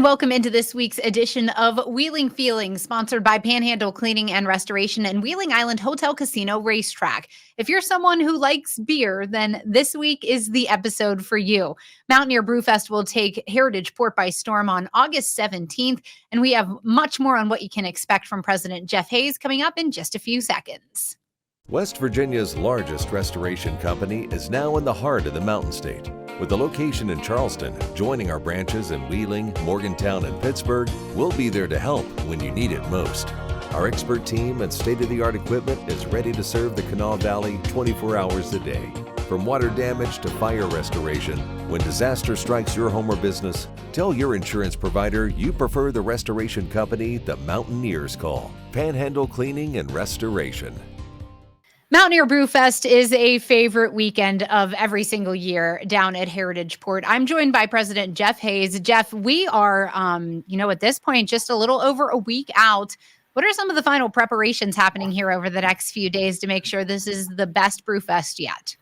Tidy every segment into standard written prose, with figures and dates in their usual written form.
and welcome into this week's edition of Wheeling Feelings, sponsored by Panhandle Cleaning and Restoration and Wheeling Island Hotel Casino Racetrack. If you're someone who likes beer, then this week is the episode for you. Mountaineer Brewfest will take Heritage Port by storm on August 17th, and we have much more on what you can expect from President Jeff Hayes coming up in just a few seconds. West Virginia's largest restoration company is now in the heart of the Mountain State. With a location in Charleston, joining our branches in Wheeling, Morgantown, and Pittsburgh, we'll be there to help when you need it most. Our expert team and state-of-the-art equipment is ready to serve the Kanawha Valley 24 hours a day. From water damage to fire restoration, when disaster strikes your home or business, tell your insurance provider you prefer the restoration company the Mountaineers call. Panhandle Cleaning and Restoration. Mountaineer Brewfest is a favorite weekend of every single year down at Heritage Port. I'm joined by President Jeff Hayes. Jeff, we are, at this point, just a little over a week out. What are some of the final preparations happening here over the next few days to make sure this is the best Brewfest yet?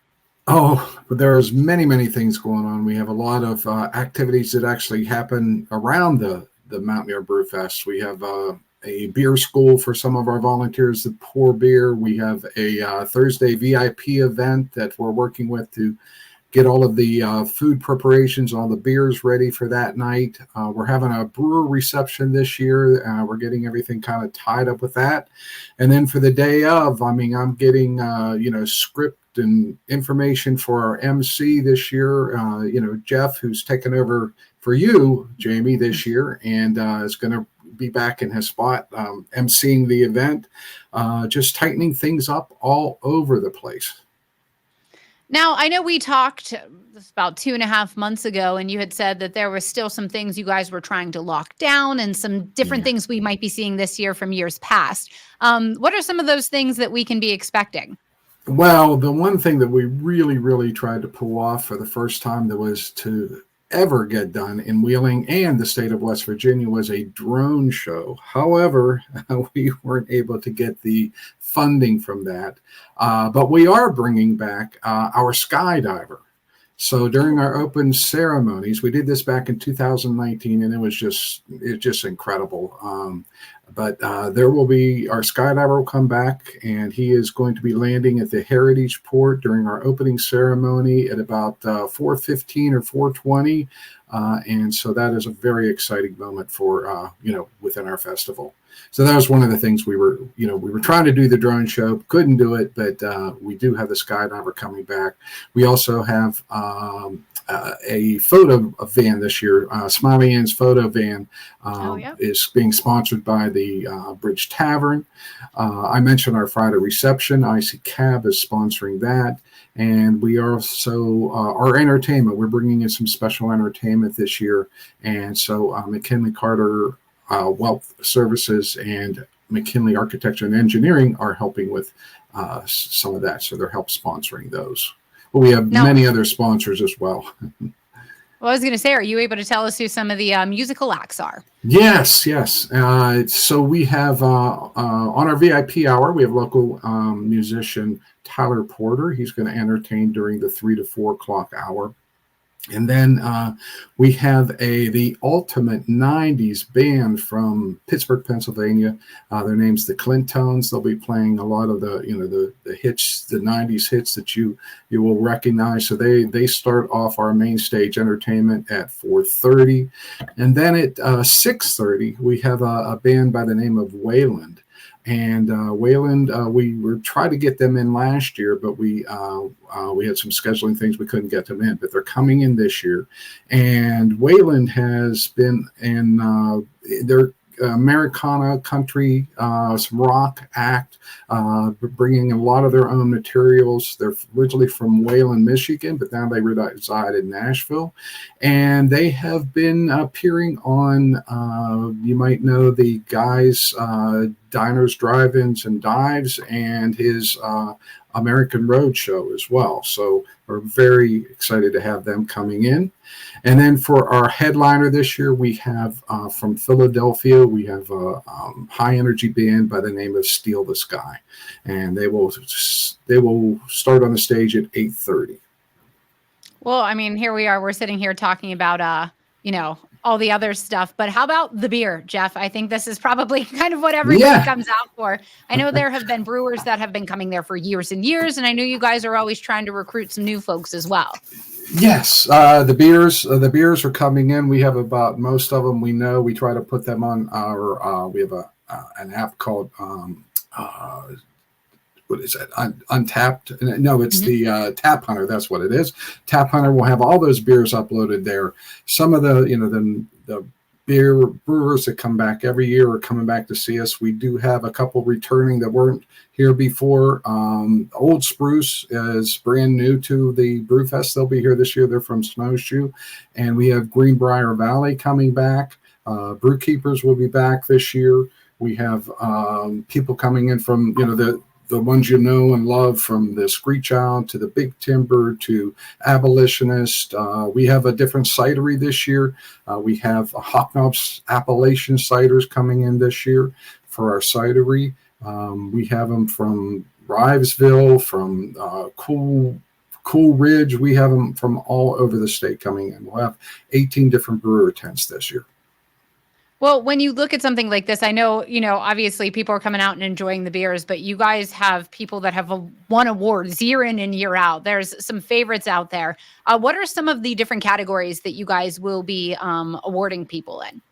Oh, there's many things going on. We have a lot of activities that actually happen around the Mountaineer Brewfest. We have a beer school for some of our volunteers that pour beer. We have a Thursday VIP event that we're working with to get all of the food preparations, all the beers ready for that night. We're having a brewer reception this year. We're getting everything kind of tied up with that. And then for the day of, I'm getting, script and information for our MC this year. Jeff, who's taken over for you, Jaime, this year, and is going to be back in his spot, emceeing the event, just tightening things up all over the place. Now, I know we talked about 2.5 months ago, and you had said that there were still some things you guys were trying to lock down and some different things we might be seeing this year from years past. What are some of those things that we can be expecting? Well, the one thing that we really tried to pull off for the first time that was to ever get done in Wheeling and the state of West Virginia was a drone show. However, we weren't able to get the funding from that. But we are bringing back our skydiver. So during our open ceremonies, we did this back in 2019, and it's just incredible. But there will be, our skydiver will come back, and he is going to be landing at the Heritage Port during our opening ceremony at about 4:15 or 4:20. And so that is a very exciting moment for, within our festival. So that was one of the things we were trying to do the drone show, couldn't do it, but we do have the skydiver coming back. We also have a photo van this year. Smiley Ann's photo van is being sponsored by the Bridge Tavern. I mentioned our Friday reception. IC Cab is sponsoring that. And we are also, our entertainment, we're bringing in some special entertainment this year. And so McKinley Carter Wealth Services and McKinley Architecture and Engineering are helping with some of that. So they're help sponsoring those. But we have many other sponsors as well. Well, I was going to say, are you able to tell us who some of the musical acts are? Yes. So we have on our VIP hour, we have local musician Tyler Porter. He's going to entertain during the 3 to 4 o'clock hour. And then we have the ultimate 90s band from Pittsburgh, Pennsylvania. Their name's the Clintones. They'll be playing a lot of the hits, the 90s hits that you will recognize. So they start off our main stage entertainment at 4:30. And then at 6:30, we have a band by the name of Wayland. And Wayland, we were trying to get them in last year, but we had some scheduling things we couldn't get them in. But they're coming in this year. And Wayland has been in their Americana country, some rock act, bringing a lot of their own materials. They're originally from Wayland, Michigan, but now they reside in Nashville. And they have been appearing on, you might know the guys, Diners, Drive-Ins, and Dives, and his American Road Show as well. So we're very excited to have them coming in. And then for our headliner this year, we have from Philadelphia, we have a high energy band by the name of Steal the Sky. And they will start on the stage at 8:30. Well, I mean, here we are. We're sitting here talking about, all the other stuff. But how about the beer, Jeff? I think this is probably kind of what everybody comes out for. I know there have been brewers that have been coming there for years and years, and I know you guys are always trying to recruit some new folks as well. Yes, the beers are coming in. We have about most of them. We know we try to put them on our. We have an app called what is it? Untapped? No, it's the Tap Hunter. That's what it is. Tap Hunter will have all those beers uploaded there. Some of the the beer brewers that come back every year are coming back to see us. We do have a couple returning that weren't here before. Old Spruce is brand new to the Brewfest. They'll be here this year. They're from Snowshoe. And we have Greenbrier Valley coming back. Brewkeepers will be back this year. We have people coming in from, the ones you know and love, from the Screech Owl to the Big Timber to Abolitionist. We have a different cidery this year. We have Hawknobs Appalachian ciders coming in this year for our cidery. We have them from Rivesville, from Cool Ridge. We have them from all over the state coming in. We'll have 18 different brewer tents this year. Well, when you look at something like this, I know, obviously people are coming out and enjoying the beers, but you guys have people that have won awards year in and year out. There's some favorites out there. What are some of the different categories that you guys will be awarding people in?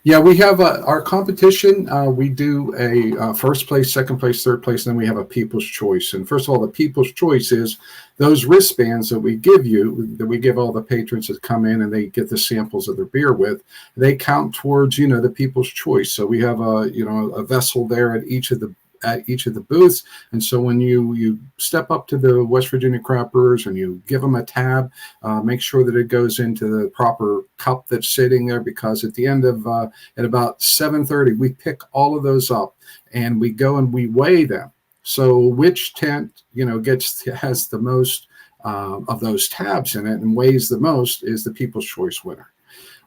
Yeah, we have our competition. We do a first place, second place, third place, and then we have a People's Choice. And first of all, the People's Choice is those wristbands that we give all the patrons that come in and they get the samples of their beer with. They count towards, the People's Choice. So we have a vessel there at each of the booths. And so when you step up to the West Virginia craft brewers and you give them a tab, make sure that it goes into the proper cup that's sitting there, because at the end of at about 7:30 we pick all of those up and we go and we weigh them. So which tent has the most of those tabs in it and weighs the most is the People's Choice winner.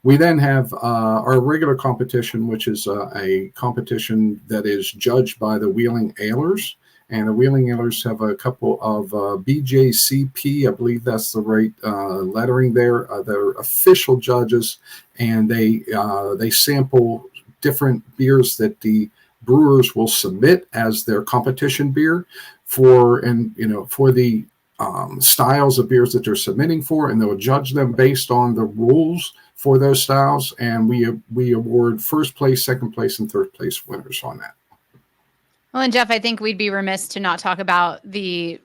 We then have our regular competition, which is a competition that is judged by the Wheeling Ailers. And the Wheeling Ailers have a couple of BJCP, I believe that's the right lettering there. They're official judges, and they sample different beers that the brewers will submit as their competition beer for the styles of beers that they're submitting for, and they'll judge them based on the rules for those styles, and we award first place, second place, and third place winners on that. Well, and Jeff, I think we'd be remiss to not talk about the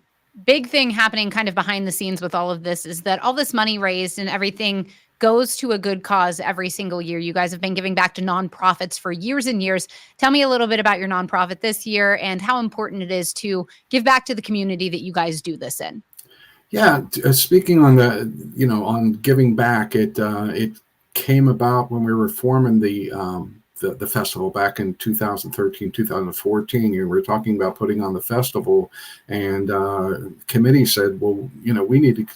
big thing happening kind of behind the scenes with all of this, is that all this money raised and everything goes to a good cause every single year. You guys have been giving back to nonprofits for years and years. Tell me a little bit about your nonprofit this year and how important it is to give back to the community that you guys do this in. Yeah, speaking on on giving back, it came about when we were forming the festival back in 2013, 2014. We were talking about putting on the festival, and committee said, well, we need to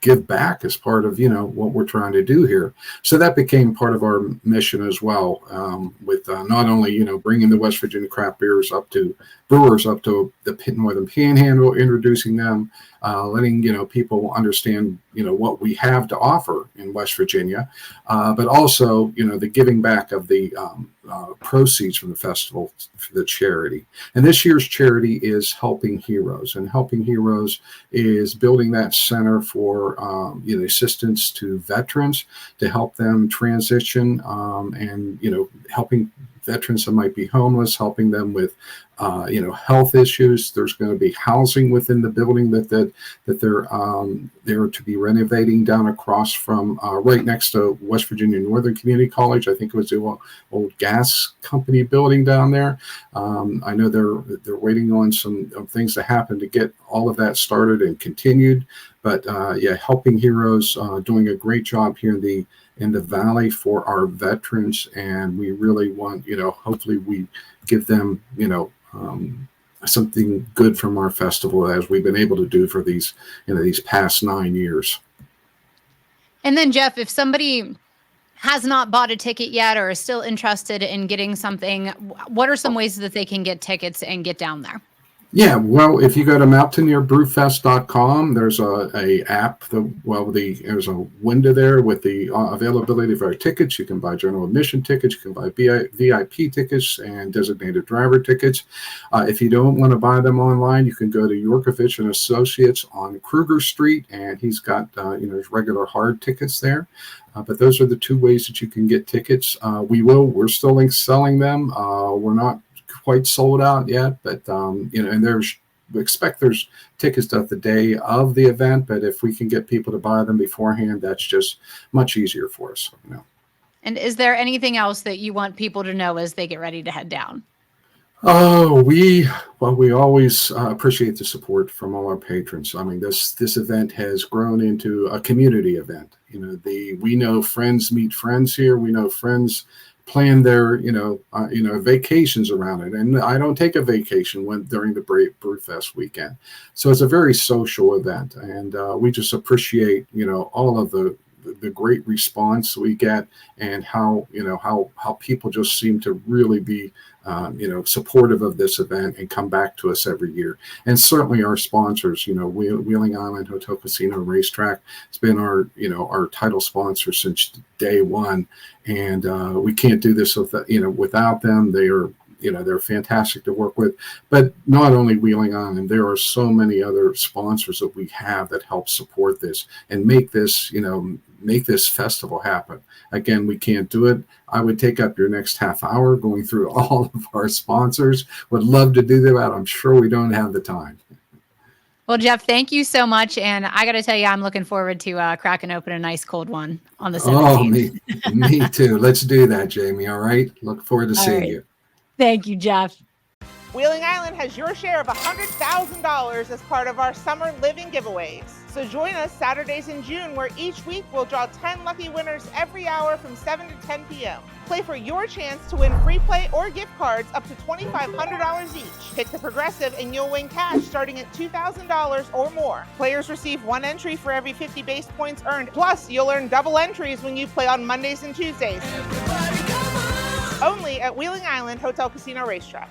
give back as part of what we're trying to do here. So that became part of our mission as well, with not only bringing the West Virginia craft brewers up to the Northern Panhandle, introducing them, letting people understand what we have to offer in West Virginia, but also the giving back of the proceeds from the festival for the charity. And this year's charity is Helping Heroes, and Helping Heroes is building that center for assistance to veterans, to help them transition, and helping veterans that might be homeless, helping them with health issues. There's going to be housing within the building that they're to be renovating down across from right next to West Virginia Northern Community College. I think it was the old gas company building down there. I know they're waiting on some things to happen to get all of that started and continued. But Helping Heroes doing a great job here in the Valley for our veterans, and we really want hopefully we give them something good from our festival, as we've been able to do for these past 9 years. And then Jeff, if somebody has not bought a ticket yet or is still interested in getting something, what are some ways that they can get tickets and get down there? Yeah, well, if you go to mountaineerbrewfest.com, there's a app. There's a window there with the availability of our tickets. You can buy general admission tickets, you can buy VIP tickets, and designated driver tickets. If you don't want to buy them online, you can go to Yorkovich and Associates on Kruger Street, and he's got his regular hard tickets there. But those are the two ways that you can get tickets. We're still selling them. We're not quite sold out yet, but and we expect there's tickets at the day of the event, but if we can get people to buy them beforehand, that's just much easier for us. And is there anything else that you want people to know as they get ready to head down? Oh, we always appreciate the support from all our patrons. I mean, this event has grown into a community event. We know friends meet friends here. We know friends plan their vacations around it, and I don't take a vacation during the Brewfest weekend. So it's a very social event, and we just appreciate all of the great response we get, and how people just seem to really be supportive of this event and come back to us every year. And certainly our sponsors, Wheeling Island Hotel Casino Racetrack has been our title sponsor since day one, and we can't do this without them. They're fantastic to work with. But not only Wheeling Island, there are so many other sponsors that we have that help support this and make this festival happen. Again, we can't do it. I would take up your next half hour going through all of our sponsors. Would love to do that. I'm sure we don't have the time. Well, Jeff, thank you so much. And I got to tell you, I'm looking forward to cracking open a nice cold one on the 17th. Oh, me too. Let's do that, Jamie. All right. Look forward to seeing you. Thank you, Jeff. Wheeling Island has your share of $100,000 as part of our summer living giveaways. So join us Saturdays in June, where each week we'll draw 10 lucky winners every hour from 7 to 10 p.m. Play for your chance to win free play or gift cards up to $2,500 each. Pick the progressive and you'll win cash starting at $2,000 or more. Players receive 1 entry for every 50 base points earned. Plus, you'll earn double entries when you play on Mondays and Tuesdays. Only at Wheeling Island Hotel Casino Racetrack.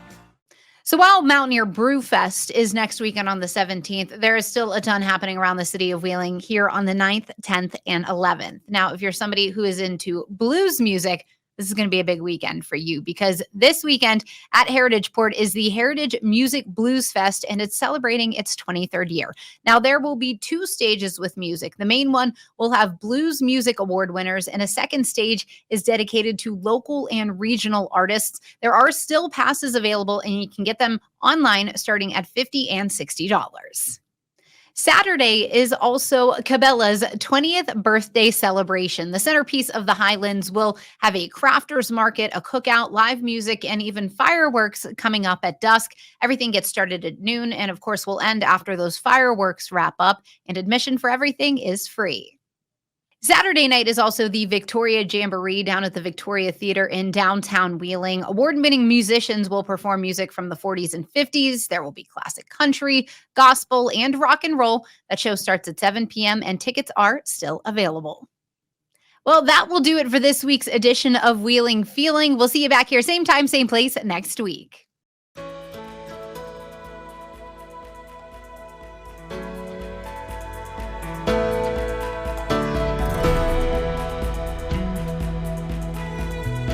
So while Mountaineer Brewfest is next weekend on the 17th, there is still a ton happening around the city of Wheeling here on the 9th, 10th, and 11th. Now, if you're somebody who is into blues music, this is going to be a big weekend for you, because this weekend at Heritage Port is the Heritage Music Blues Fest, and it's celebrating its 23rd year. Now, there will be 2 stages with music. The main one will have Blues Music Award winners, and a second stage is dedicated to local and regional artists. There are still passes available, and you can get them online starting at $50 and $60. Saturday is also Cabela's 20th birthday celebration. The centerpiece of the Highlands will have a crafters market, a cookout, live music, and even fireworks coming up at dusk. Everything gets started at noon, and of course will end after those fireworks wrap up, and admission for everything is free. Saturday night is also the Victoria Jamboree down at the Victoria Theater in downtown Wheeling. Award-winning musicians will perform music from the 40s and 50s. There will be classic country, gospel, and rock and roll. That show starts at 7 p.m. and tickets are still available. Well, that will do it for this week's edition of Wheeling Feeling. We'll see you back here same time, same place next week.